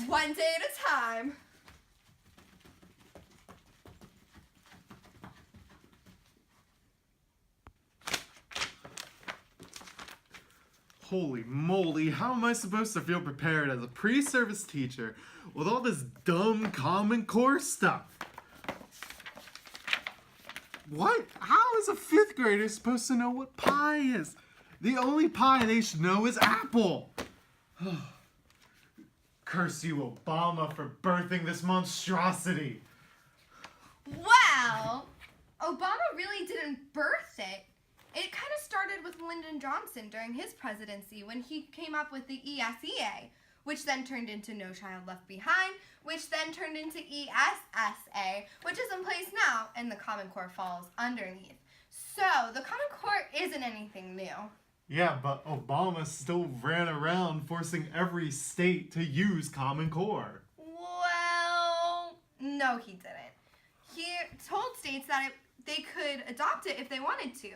One day at a time. Holy moly, how am I supposed to feel prepared as a pre-service teacher with all this dumb Common Core stuff? What? How is a 5th grader supposed to know what pie is? The only pie they should know is apple. Curse you, Obama, for birthing this monstrosity. Well, Obama really didn't birth it. It kind of started with Lyndon Johnson during his presidency when he came up with the ESEA, which then turned into No Child Left Behind, which then turned into ESSA, which is in place now, and the Common Core falls underneath. So, the Common Core isn't anything new. Yeah, but Obama still ran around forcing every state to use Common Core. Well, no he didn't. He told states that they could adopt it if they wanted to.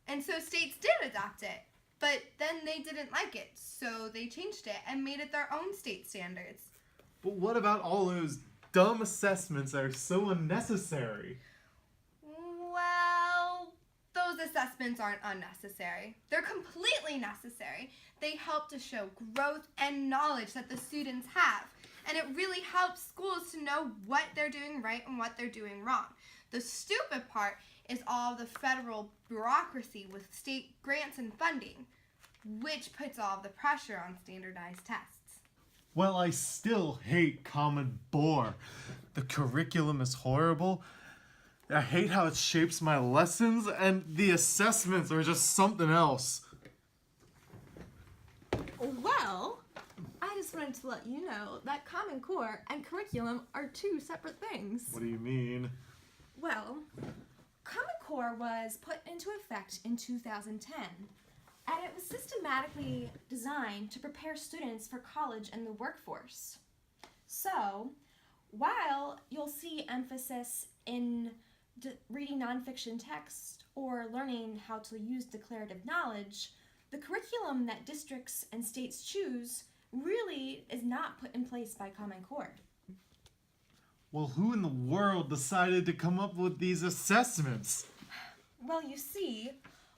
And so states did adopt it, but then they didn't like it, so they changed it and made it their own state standards. But what about all those dumb assessments that are so unnecessary? Well, those assessments aren't unnecessary. They're completely necessary. They help to show growth and knowledge that the students have, and it really helps schools to know what they're doing right and what they're doing wrong. The stupid part is all the federal bureaucracy with state grants and funding, which puts all the pressure on standardized tests. Well, I still hate Common Core. The curriculum is horrible. I hate how it shapes my lessons, and the assessments are just something else. Well, I just wanted to let you know that Common Core and curriculum are two separate things. What do you mean? Well, Common Core was put into effect in 2010, and it was systematically designed to prepare students for college and the workforce. So, while you'll see emphasis in reading nonfiction text or learning how to use declarative knowledge, the curriculum that districts and states choose really is not put in place by Common Core. Well, who in the world decided to come up with these assessments? Well, you see,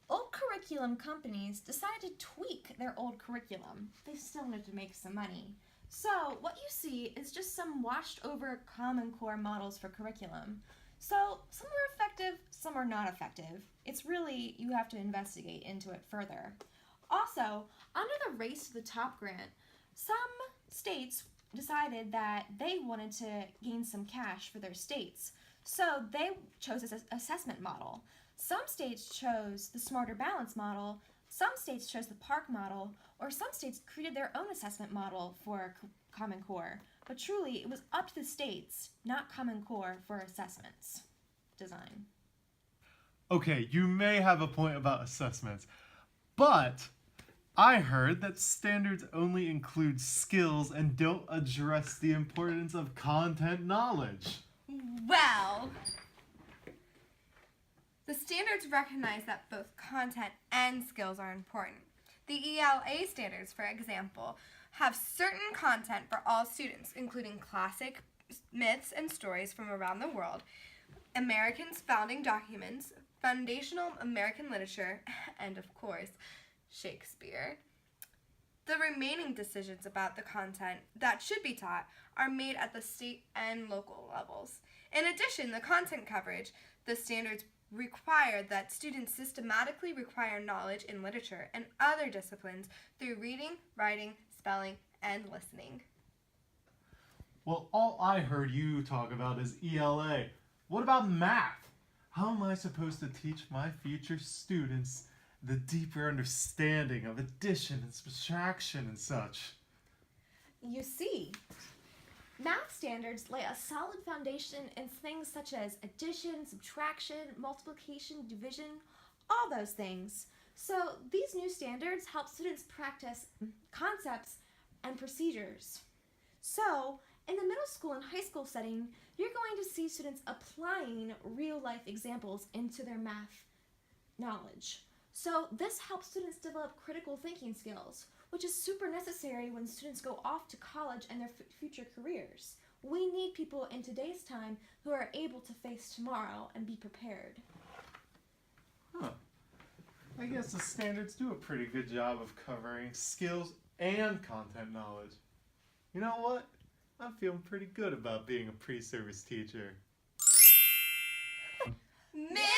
old curriculum companies decided to tweak their old curriculum. They still wanted to make some money. So, what you see is just some washed over Common Core models for curriculum. So, some are effective, some are not effective. It's really, you have to investigate into it further. Also, under the Race to the Top grant, some states decided that they wanted to gain some cash for their states. So they chose this assessment model. Some states chose the Smarter Balance model, some states chose the Park model, or some states created their own assessment model for Common Core. But truly, it was up to the states, not Common Core, for assessments design. Okay, you may have a point about assessments, but I heard that standards only include skills and don't address the importance of content knowledge. Well, the standards recognize that both content and skills are important. The ELA standards, for example, have certain content for all students, including classic myths and stories from around the world, Americans' founding documents, foundational American literature, and of course, Shakespeare. The remaining decisions about the content that should be taught are made at the state and local levels. In addition, the content coverage, the standards require that students systematically require knowledge in literature and other disciplines through reading, writing, spelling, and listening. Well, all I heard you talk about is ELA. What about math? How am I supposed to teach my future students the deeper understanding of addition and subtraction and such? You see, math standards lay a solid foundation in things such as addition, subtraction, multiplication, division, all those things. So these new standards help students practice concepts and procedures. So in the middle school and high school setting, you're going to see students applying real-life examples into their math knowledge. So this helps students develop critical thinking skills, which is super necessary when students go off to college and their future careers. We need people in today's time who are able to face tomorrow and be prepared. Huh. I guess the standards do a pretty good job of covering skills and content knowledge. You know what? I'm feeling pretty good about being a pre-service teacher. Mythbusters!